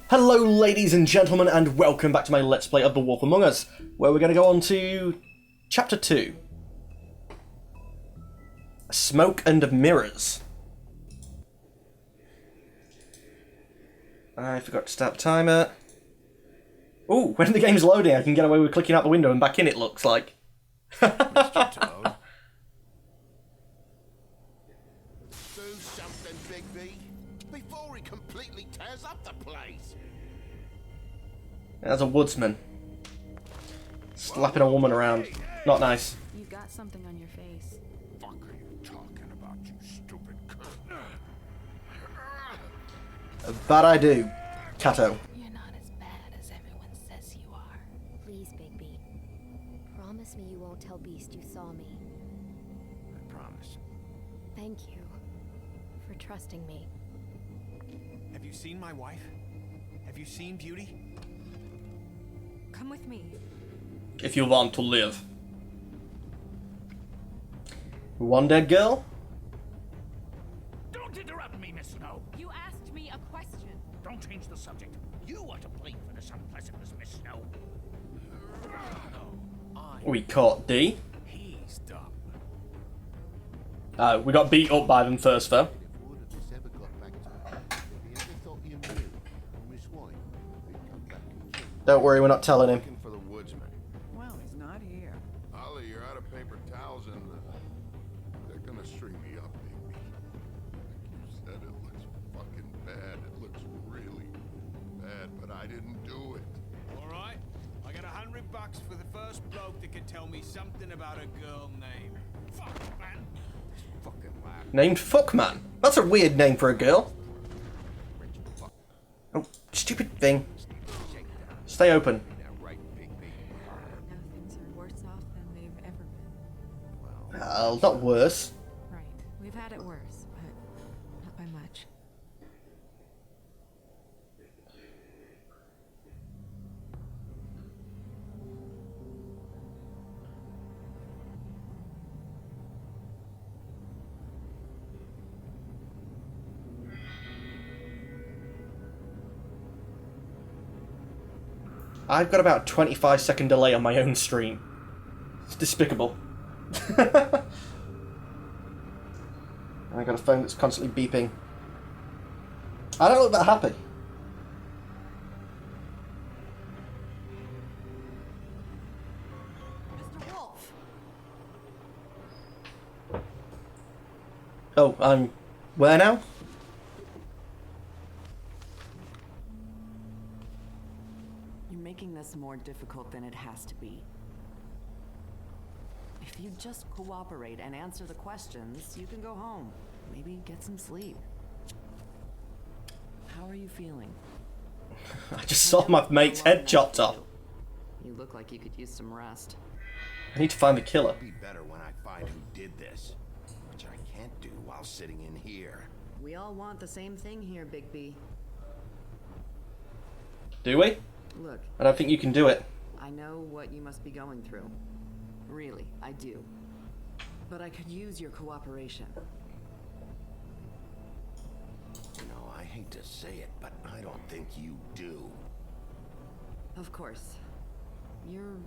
Hello ladies and gentlemen, and welcome back to my Let's Play of The Wolf Among Us, where we're going to go on to Chapter 2. Smoke and Mirrors. I forgot to start the timer. Ooh, when the game's loading I can get away with clicking out the window and back in, it looks like. Mr. Toad. Do something, Big B, before he completely tears up the place. As a woodsman. Slapping a woman around. Not nice. You've got something on your face. Fuck are you talking about, you stupid cunt? That I do, Cato. You're not as bad as everyone says you are. Please, Bigby. Promise me you won't tell Beast you saw me. I promise. Thank you for trusting me. Have you seen my wife? Have you seen Beauty? Come with me. If you want to live. One dead girl? Don't interrupt me, Miss Snow. You asked me a question. Don't change the subject. You are to blame for this unpleasantness, Miss Snow. We caught D. He's dumb. We got beat up by them first though. If word of this ever got back to him, if he ever thought you knew, or Miss White, he'd come back and kill you. Don't worry, we're not telling him. Looking for the woodsman. Well, he's not here. Ollie, you're out of paper towels and they're gonna string me up, Bigby. Like you said, it looks fucking bad. It looks really bad, but I didn't do it. All right. I got $100 for the first bloke that could tell me something about a girl named Fuck, man. Fucking laugh. Named Fuckman. That's a weird name for a girl. Oh, stupid thing. Stay open. Now, right, Bigby. Now things are worse off than they've ever been. Well, not worse. Right. We've had it worse, but not by much. I've got about 25-second delay on my own stream. It's despicable. I got a phone that's constantly beeping. I don't look that happy. Mr. Wolf! Oh, I'm... where now? You're making this more difficult than it has to be. If you just cooperate and answer the questions, you can go home. Maybe get some sleep. How are you feeling? I just saw my mate's head chopped off. You look like you could use some rest. I need to find the killer. It'll be better when I find who did this, which I can't do while sitting in here. We all want the same thing here, Bigby. Do we? Look, I don't think you can do it. I know what you must be going through. Really, I do. But I could use your cooperation. You know, I hate to say it, but I don't think you do. Of course. You're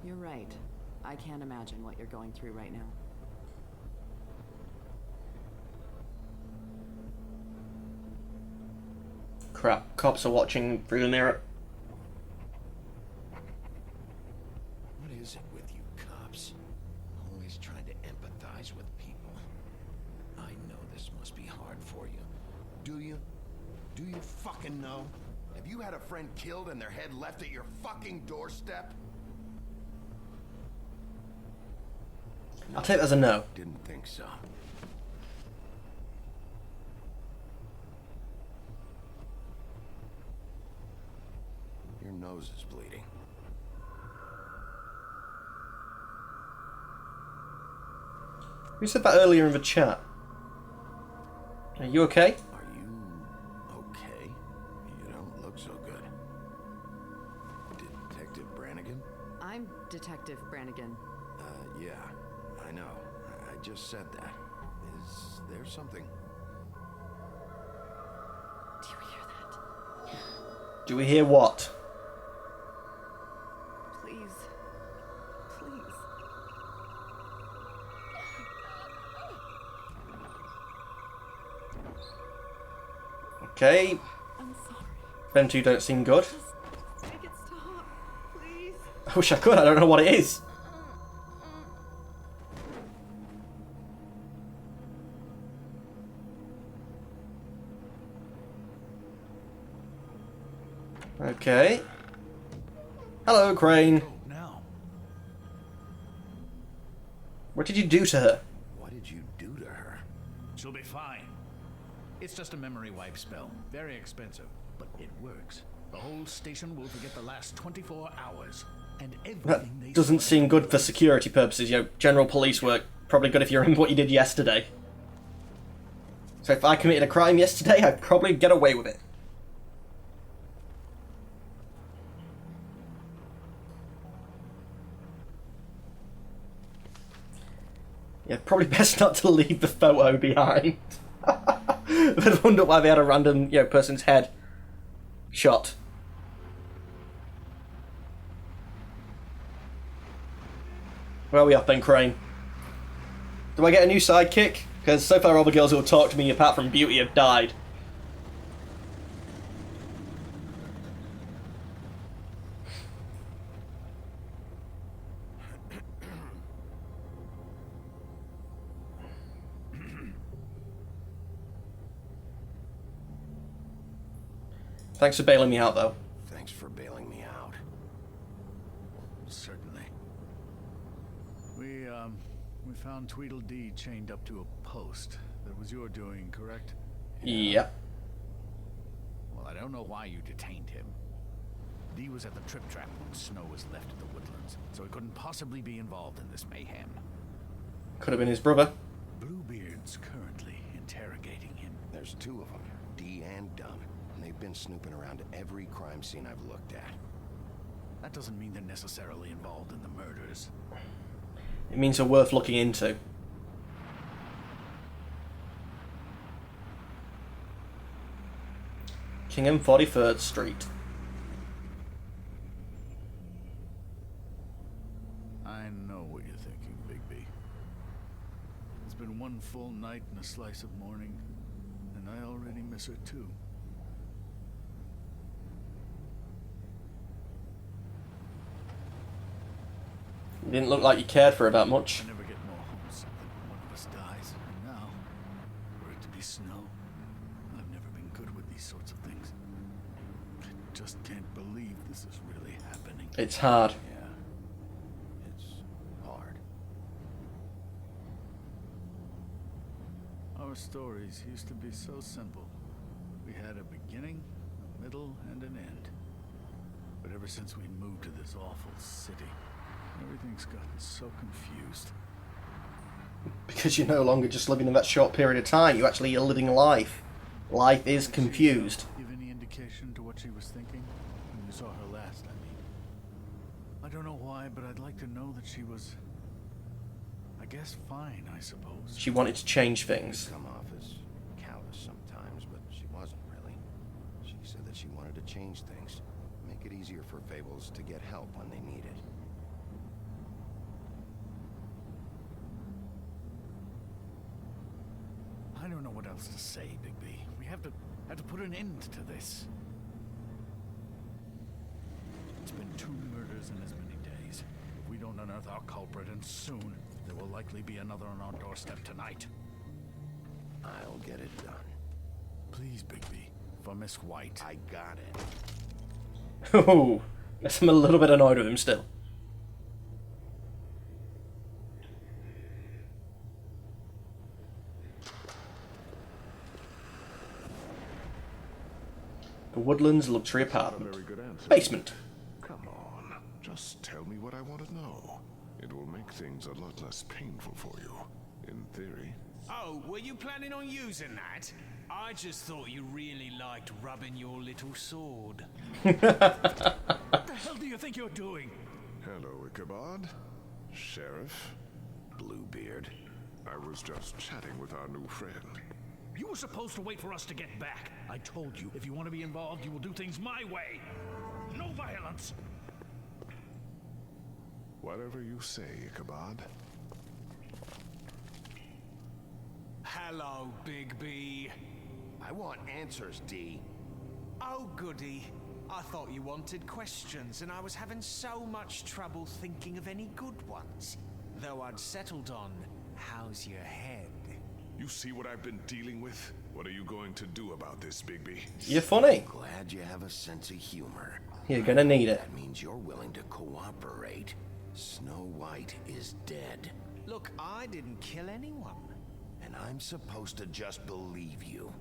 right. I can't imagine what you're going through right now. Crap, cops are watching through the mirror. What is it with you cops? Always trying to empathize with people. I know this must be hard for you. Do you? Do you fucking know? Have you had a friend killed and their head left at your fucking doorstep? I'll take that as a no. Didn't think so. Your nose is bleeding. Who said that earlier in the chat? Are you okay? Are you okay? You don't look so good. Detective Brannigan? I'm Detective Brannigan. Yeah, I know. I just said that. Is there something? Do you hear that? Do we hear what? Please. Please. Okay. I'm sorry. Them two don't seem good. Just make it stop. Please. I wish I could, I don't know what it is. Okay. Hello, Crane. Now, What did you do to her? what did you do to her? She'll be fine. It's just a memory wipe spell. Very expensive, but it works. The whole station will forget the last 24 hours. And everything they That doesn't saw- seem good for security purposes, you know, general police work. Probably good if you remember what you did yesterday. So if I committed a crime yesterday, I'd probably get away with it. Yeah, probably best not to leave the photo behind. I'd wonder why they had a random, you know, person's head shot. Where are we up then, Crane? Do I get a new sidekick? Because so far all the girls who have talked to me apart from Beauty have died. Thanks for bailing me out, though. Thanks for bailing me out. Certainly. We found Tweedledee chained up to a post. That was your doing, correct? Yep. Well, I don't know why you detained him. Dee was at the Trip Trap when Snow was left at the Woodlands, so he couldn't possibly be involved in this mayhem. Could have been his brother. Bluebeard's currently interrogating him. There's two of them, Dee and Dunn, and they've been snooping around every crime scene I've looked at. That doesn't mean they're necessarily involved in the murders. It means they're worth looking into. Kingham 43rd Street. I know what you're thinking, Bigby. It's been one full night and a slice of morning, and I already miss her too. You didn't look like you cared for her that much. I never get more homesick than when one of us dies, and now, for it to be Snow, I've never been good with these sorts of things. I just can't believe this is really happening. It's hard. Yeah. It's hard. Our stories used to be so simple. We had a beginning, a middle, and an end. But ever since we moved to this awful city, everything's gotten so confused. Because you're no longer just living in that short period of time, you actually are living life. Life is confused. Give any indication to what she was thinking when you saw her last, I mean? I don't know why, but I'd like to know that she was, I guess, fine, I suppose. She wanted to change things. Come off as callous sometimes, but she wasn't really. She said that she wanted to change things, make it easier for Fables to get help when they need it. I don't know what else to say, Bigby. We have to put an end to this. It's been 2 murders in as many days. If we don't unearth our culprit, and soon, there will likely be another on our doorstep tonight. I'll get it done. Please, Bigby, for Miss White. I got it. Oh, guess I'm a little bit annoyed with him still. The Woodlands Luxury Apartment. Very good answer. Basement. Come on, just tell me what I want to know. It will make things a lot less painful for you, in theory. Oh, were you planning on using that? I just thought you really liked rubbing your little sword. What the hell do you think you're doing? Hello, Ichabod. Sheriff. Bluebeard. I was just chatting with our new friend. You were supposed to wait for us to get back. I told you, if you want to be involved, you will do things my way. No violence. Whatever you say, Ichabod. Hello, Bigby. I want answers, D. Oh, goody. I thought you wanted questions, and I was having so much trouble thinking of any good ones. Though I'd settled on, how's your head? You see what I've been dealing with? What are you going to do about this, Bigby? You're funny. Glad you have a sense of humor. You're gonna need it. That means you're willing to cooperate. Snow White is dead. Look, I didn't kill anyone. And I'm supposed to just believe you.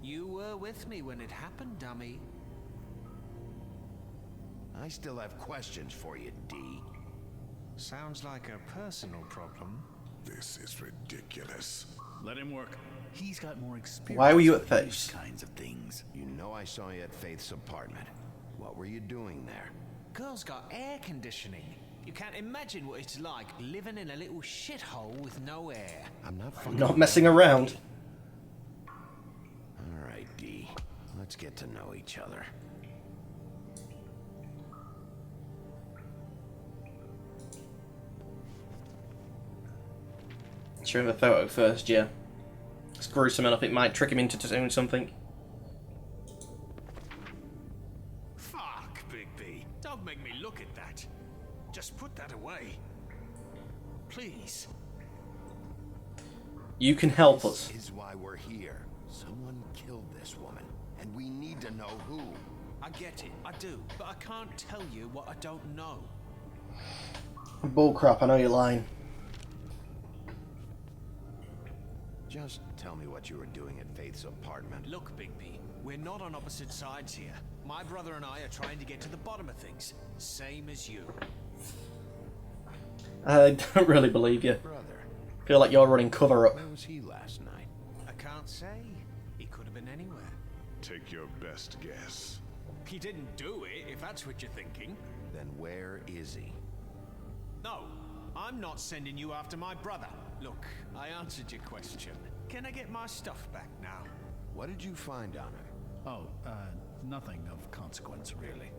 You were with me when it happened, dummy. I still have questions for you, D. Sounds like a personal problem. This is ridiculous. Let him work. He's got more experience. Why were you at with Faith's? these kinds of things. You know I saw you at Faith's apartment. What were you doing there? Girl's got air conditioning. You can't imagine what it's like living in a little shithole with no air. I'm not fucking... Not messing around. All right, D. Let's get to know each other. Show him a photo first, yeah. It's gruesome enough, it might trick him into doing something. Fuck, Bigby. Don't make me look at that. Just put that away. Please. You can help us. This is why we're here. Someone killed this woman, and we need to know who. I get it, I do, but I can't tell you what I don't know. Bullcrap, I know you're lying. Just tell me what you were doing at Faith's apartment. Look, Bigby, we're not on opposite sides here. My brother and I are trying to get to the bottom of things. Same as you. I don't really believe you. Brother, Feel like you're running cover up. where was he last night? I can't say. He could have been anywhere. Take your best guess. He didn't do it, if that's what you're thinking. Then where is he? No, I'm not sending you after my brother. Look, I answered your question. Can I get my stuff back now? What did you find on him? Oh, nothing of consequence, really.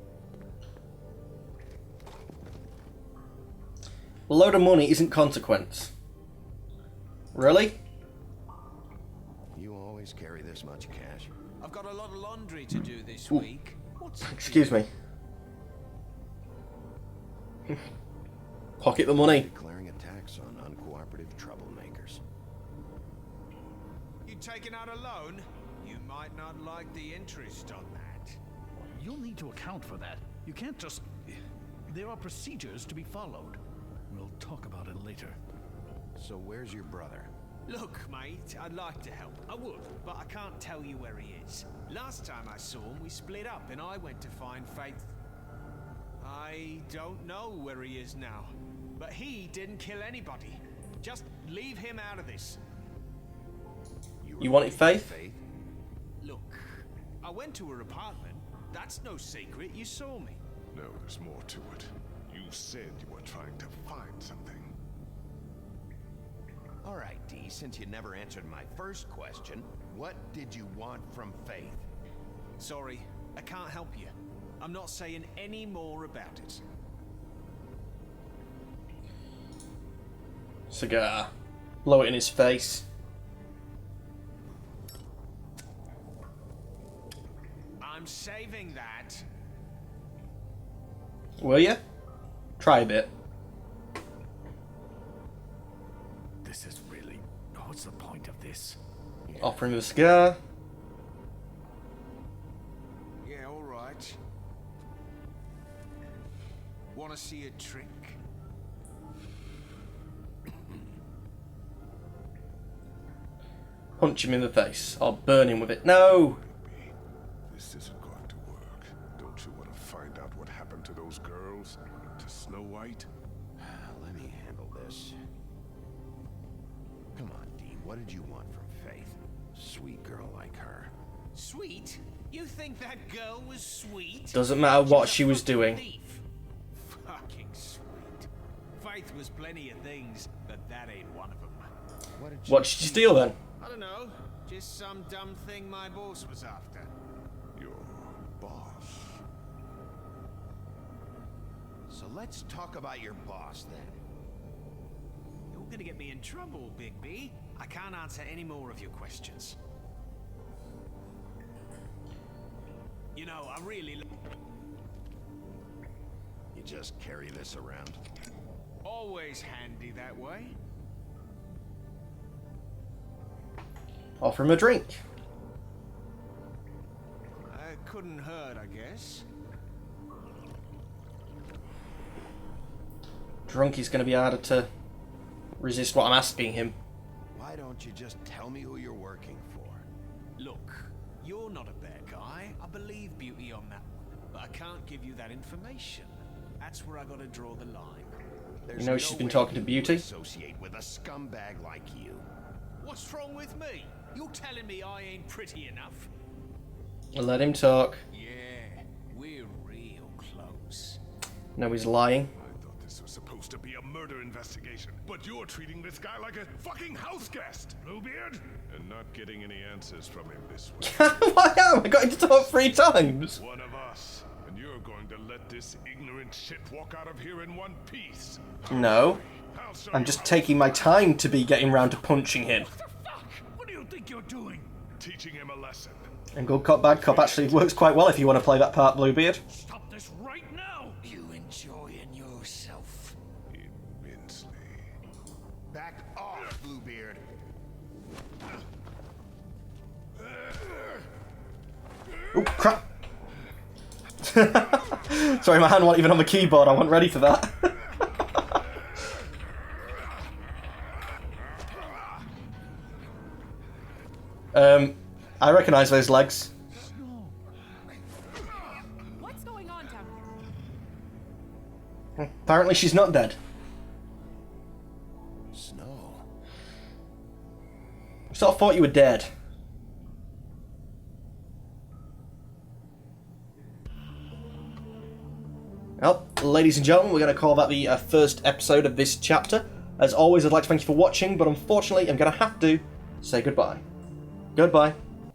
A load of money isn't consequence. Really? You always carry this much cash? I've got a lot of laundry to do this week. What's it Excuse to me. Pocket the money. Declaring a tax on uncooperative troublemakers. you taking out a loan? You might not like the interest on that. You'll need to account for that. You can't just... There are procedures to be followed. We'll talk about it later. So where's your brother? Look, mate, I'd like to help. I would, but I can't tell you where he is. Last time I saw him, we split up and I went to find Faith. I don't know where he is now, but he didn't kill anybody. Just leave him out of this. You wanted Faith? Look, I went to her apartment. That's no secret. You saw me. No, there's more to it. You said you were trying to find something. All right, D, since you never answered my first question, what did you want from Faith? Sorry, I can't help you. I'm not saying any more about it. Cigar. Blow it in his face. I'm saving that. Will you? Try a bit. This is really... What's the point of this? Offer him a cigar. Yeah, all right. Want to see a trick? Punch him in the face. Or burn him with it. No! This isn't going to work. Don't you want to find out what happened to those girls? To Snow White? Let me handle this. Come on, D, what did you want from Faith? Sweet girl like her. Sweet? You think that girl was sweet? Doesn't matter what She's a she was fucking doing. thief. Fucking sweet. Faith was plenty of things, but that ain't one of them. What did What did you steal then? I don't know. Just some dumb thing my boss was after. Your boss. So let's talk about your boss then. You're gonna get me in trouble, Bigby. I can't answer any more of your questions. You know, I really... You just carry this around. Always handy that way. Offer him a drink. Couldn't hurt, I guess. Drunk, he's going to be harder to resist what I'm asking him. Why don't you just tell me who you're working for? Look, you're not a bad guy. I believe Beauty on that one. But I can't give you that information. That's where I gotta draw the line. There's You know she's been way talking to you Beauty? associate with a scumbag like you. What's wrong with me? You're telling me I ain't pretty enough? Let him talk. Yeah, we're real close. No, he's lying. I thought this was supposed to be a murder investigation, but you're treating this guy like a fucking house guest, Bluebeard, and not getting any answers from him this way. Why am I got him to talk 3 times? One of us, and you're going to let this ignorant shit walk out of here in one piece. No. I'll show I'm you just how. taking my time to be getting round to punching him. What do you think you're doing? Teaching him a lesson. And good cop, bad cop actually works quite well if you want to play that part, Bluebeard. Stop this right now! You enjoying yourself? Immensely. Back off, Bluebeard. Oh, crap. Sorry, my hand wasn't even on the keyboard. I wasn't ready for that. I recognise those legs. What's going on down here? Apparently she's not dead. Snow. Sort of thought you were dead. Well, ladies and gentlemen, we're going to call that the first episode of this chapter. As always, I'd like to thank you for watching, but unfortunately I'm going to have to say goodbye. Goodbye.